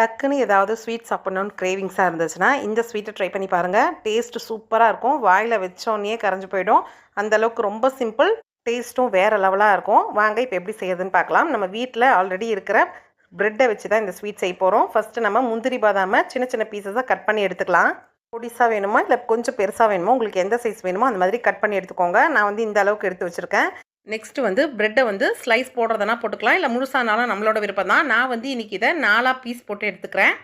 டக்குன்னு ஏதாவது ஸ்வீட் சாப்பிட்ணுன்னு கிரேவிங்ஸாக இருந்துச்சுன்னா இந்த ஸ்வீட்டை ட்ரை பண்ணி பாருங்கள். டேஸ்ட்டு சூப்பராக இருக்கும். வாயில் வச்சோன்னே கரைஞ்சு போயிடும். அந்தளவுக்கு ரொம்ப சிம்பிள். டேஸ்ட்டும் வேறு லெவலாக இருக்கும். வாங்க இப்போ எப்படி செய்யுதுன்னு பார்க்கலாம். நம்ம வீட்டில் ஆல்ரெடி இருக்கிற ப்ரெட்டை வச்சு தான் இந்த ஸ்வீட் செய்ய போகிறோம். ஃபஸ்ட்டு நம்ம முந்திரி பாதாமை சின்ன சின்ன பீசஸாக கட் பண்ணி எடுத்துக்கலாம். பொடிசாக வேணுமா இல்லை கொஞ்சம் பெருசாக வேணுமோ, உங்களுக்கு எந்த சைஸ் வேணுமோ அந்த மாதிரி கட் பண்ணி எடுத்துக்கோங்க. நான் வந்து இந்த அளவுக்கு எடுத்து வச்சுருக்கேன். நெக்ஸ்ட்டு வந்து ப்ரெட்டை வந்து ஸ்லைஸ் போடுறதுனா போட்டுக்கலாம், இல்லை முழுசானாலும் நம்மளோட விருப்பம் தான். நான் வந்து இன்றைக்கி இதை 4 பீஸ் போட்டு எடுத்துக்கிறேன்.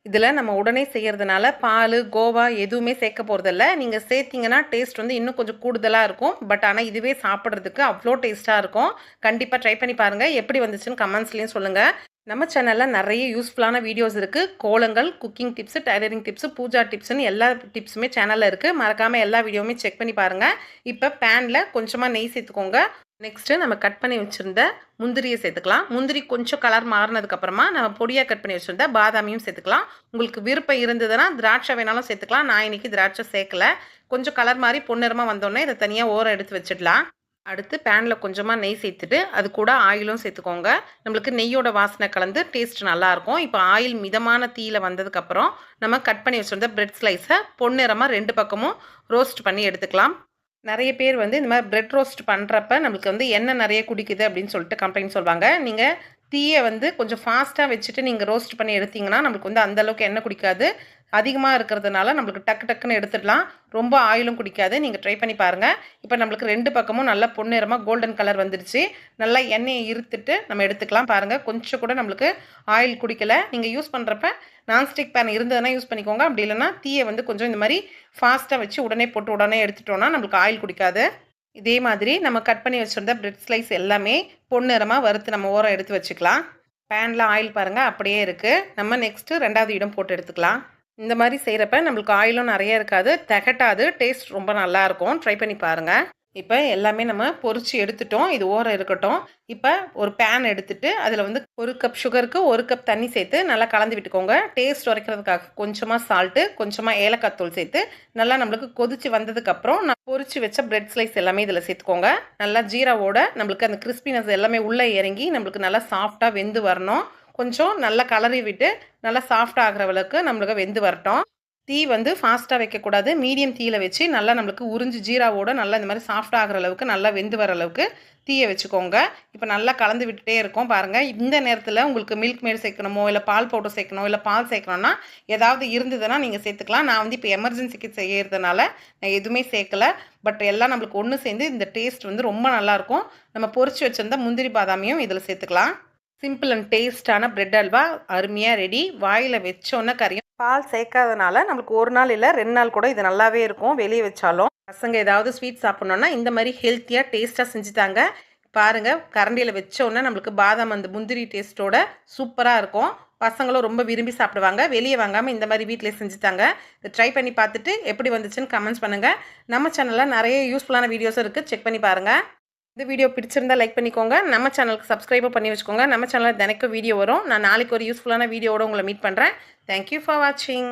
இதில் நம்ம உடனே செய்கிறதுனால பால் கோவா எதுவுமே சேர்க்க போகிறதில்ல. நீங்கள் சேர்த்திங்கன்னா டேஸ்ட் வந்து இன்னும் கொஞ்சம் கூடுதலாக இருக்கும். பட் ஆனால் இதுவே சாப்பிட்றதுக்கு அவ்வளோ டேஸ்ட்டாக இருக்கும். கண்டிப்பாக ட்ரை பண்ணி பாருங்கள். எப்படி வந்துச்சுன்னு கமெண்ட்ஸ்லேயும் சொல்லுங்கள். நம்ம சேனலில் நிறைய யூஸ்ஃபுல்லான வீடியோஸ் இருக்குது. கோலங்கள், cooking tips, tailoring tips, puja டிப்ஸ்னு எல்லா டிப்ஸுமே சேனலில் இருக்குது. மறக்காமல் எல்லா வீடியோவுமே செக் பண்ணி பாருங்கள். இப்போ பேனில் கொஞ்சமாக நெய் சேர்த்துக்கோங்க. நெக்ஸ்ட்டு நம்ம கட் பண்ணி வச்சுருந்த முந்திரியை சேர்த்துக்கலாம். முந்திரி கொஞ்சம் கலர் மாறினதுக்கப்புறமா நம்ம பொடியாக கட் பண்ணி வச்சுருந்த பாதாமியும் சேர்த்துக்கலாம். உங்களுக்கு விருப்பம் இருந்ததுன்னா திராட்சை வேணாலும் சேர்த்துக்கலாம். நான் இன்றைக்கி திராட்சை சேர்க்கலை. கொஞ்சம் கலர் மாதிரி பொன்னிறமாக வந்தோடனே இதை தனியாக ஓரம் எடுத்து வச்சிடலாம். அடுத்து பேனில் கொஞ்சமாக நெய் சேர்த்துட்டு அது கூட ஆயிலும் சேர்த்துக்கோங்க. நம்மளுக்கு நெய்யோட வாசனை கலந்து டேஸ்ட் நல்லாயிருக்கும். இப்போ ஆயில் மிதமான தீயில் வந்ததுக்கப்புறம் நம்ம கட் பண்ணி வச்சுருந்த பிரெட் ஸ்லைஸை பொன்னிறமாக 2 பக்கமும் ரோஸ்ட் பண்ணி எடுத்துக்கலாம். நிறைய பேர் வந்து இந்த மாதிரி பிரெட் ரோஸ்ட் பண்ணுறப்ப நம்மளுக்கு வந்து எண்ணெய் நிறைய குடிக்குது அப்படின்னு சொல்லிட்டு கம்ப்ளைண்ட் சொல்லுவாங்க. நீங்கள் தீயை வந்து கொஞ்சம் ஃபாஸ்ட்டாக வச்சுட்டு நீங்கள் ரோஸ்ட் பண்ணி எடுத்திங்கன்னா நம்மளுக்கு வந்து அந்தளவுக்கு எண்ணெய் குடிக்காது. அதிகமாக இருக்கிறதுனால நம்மளுக்கு டக்கு டக்குன்னு எடுத்துடலாம். ரொம்ப ஆயிலும் குடிக்காது. நீங்கள் ட்ரை பண்ணி பாருங்கள். இப்போ நம்மளுக்கு 2 பக்கமும் நல்லா பொன்னிறமாக கோல்டன் கலர் வந்துடுச்சு. நல்லா எண்ணெயை இருத்துட்டு நம்ம எடுத்துக்கலாம். பாருங்கள், கொஞ்சம் கூட நம்மளுக்கு ஆயில் குடிக்கலை. நீங்கள் யூஸ் பண்ணுறப்ப நான்ஸ்டிக் பேன் இருந்ததுன்னா யூஸ் பண்ணிக்கோங்க. அப்படி இல்லைன்னா தீயை வந்து கொஞ்சம் இந்த மாதிரி ஃபாஸ்ட்டாக வச்சு உடனே போட்டு உடனே எடுத்துட்டோன்னா நம்மளுக்கு ஆயில் குடிக்காது. இதே மாதிரி நம்ம கட் பண்ணி வச்சுருந்த பிரெட் ஸ்லைஸ் எல்லாமே பொன்னிறமாக வறுத்து நம்ம ஓரம் எடுத்து வச்சுக்கலாம். பேனில் ஆயில் பாருங்கள் அப்படியே இருக்குது. நம்ம நெக்ஸ்ட்டு 2வது இடம் போட்டு எடுத்துக்கலாம். இந்த மாதிரி செய்கிறப்ப நம்மளுக்கு ஆயிலும் நிறைய இருக்காது, திகட்டாது, டேஸ்ட் ரொம்ப நல்லாயிருக்கும். ட்ரை பண்ணி பாருங்கள். இப்போ எல்லாமே நம்ம பொரிச்சு எடுத்துட்டோம். இது ஓரம் இருக்கட்டும். இப்போ ஒரு பேன் எடுத்துட்டு அதில் வந்து 1 கப் சுகருக்கு 1 கப் தண்ணி சேர்த்து நல்லா கலந்து விட்டுக்கோங்க. டேஸ்ட் உரைக்கிறதுக்காக கொஞ்சமாக சால்ட்டு, கொஞ்சமாக ஏலக்காய் தூள் சேர்த்து நல்லா நம்மளுக்கு கொதிச்சு வந்ததுக்கப்புறம் நான் பொரிச்சு வச்ச பிரெட் ஸ்லைஸ் எல்லாமே இதில் சேர்த்துக்கோங்க. நல்லா ஜீராவோட நம்மளுக்கு அந்த கிறிஸ்பினஸ் எல்லாமே உள்ளே இறங்கி நம்மளுக்கு நல்லா சாஃப்டாக வெந்து வரணும். கொஞ்சம் நல்லா கலரி விட்டு நல்லா சாஃப்டாக ஆகிற அளவுக்கு நம்மளுக்கு வெந்து வரட்டும். தீ வந்து ஃபாஸ்ட்டாக வைக்கக்கூடாது. மீடியம் தீயில் வச்சு நல்லா நம்மளுக்கு உறிஞ்சி ஜீராவோட நல்லா இந்த மாதிரி சாஃப்டாக ஆகிற அளவுக்கு நல்லா வெந்து வர அளவுக்கு தீயை வச்சுக்கோங்க. இப்போ நல்லா கலந்து விட்டுட்டே இருக்கோம் பாருங்கள். இந்த நேரத்தில் உங்களுக்கு மில்க் மேட் சேர்க்கணுமோ, இல்லை பால் பவுடர் சேர்க்கணும், இல்லை பால் சேர்க்கணும்னா ஏதாவது இருந்ததுன்னா நீங்கள் சேர்த்துக்கலாம். நான் வந்து இப்போ எமர்ஜென்சிக்கு செய்யறதுனால நான் எதுவுமே சேர்க்கலை. பட் எல்லாம் நம்மளுக்கு ஒன்று சேர்ந்து இந்த டேஸ்ட் வந்து ரொம்ப நல்லாயிருக்கும். நம்ம பொரிச்சு வச்சுருந்த முந்திரி பாதாமியும் இதில் சேர்த்துக்கலாம். சிம்பிள் அண்ட் டேஸ்டான பிரெட் அல்வா அருமையாக ரெடி. வாயில் வச்சோன்னே கரையும். பால் சேர்க்காதனால நம்மளுக்கு 1 நாள் இல்லை 2 நாள் கூட இது நல்லாவே இருக்கும். வெளியே வச்சாலும் பசங்க ஏதாவது ஸ்வீட் சாப்பிட்ணுன்னா இந்த மாதிரி ஹெல்த்தியாக டேஸ்ட்டாக செஞ்சுட்டாங்க. பாருங்கள், கரண்டியில் வச்சோன்னே நம்மளுக்கு பாதாம் அந்த முந்திரி டேஸ்ட்டோட சூப்பராக இருக்கும். பசங்களும் ரொம்ப விரும்பி சாப்பிடுவாங்க. வெளியே வாங்காமல் இந்த மாதிரி வீட்டிலே செஞ்சுட்டாங்க. இதை ட்ரை பண்ணி பார்த்துட்டு எப்படி வந்துச்சுன்னு கமெண்ட்ஸ் பண்ணுங்கள். நம்ம சேனலில் நிறைய யூஸ்ஃபுல்லான வீடியோஸும் இருக்குது, செக் பண்ணி பாருங்கள். இந்த வீடியோ பிடிச்சிருந்தா லைக் பண்ணிக்கோங்க. நம்ம சேனலுக்கு சப்ஸ்கிரைபும் பண்ணி வச்சுக்கோங்க. நம்ம சேனலில் தினைக்கும் வீடியோ வரும். நான் நாளைக்கு ஒரு யூஸ்ஃபுல்லான வீடியோவோட உங்களை மீட் பண்ணுறேன். தேங்க்யூ ஃபார் வாட்சிங்.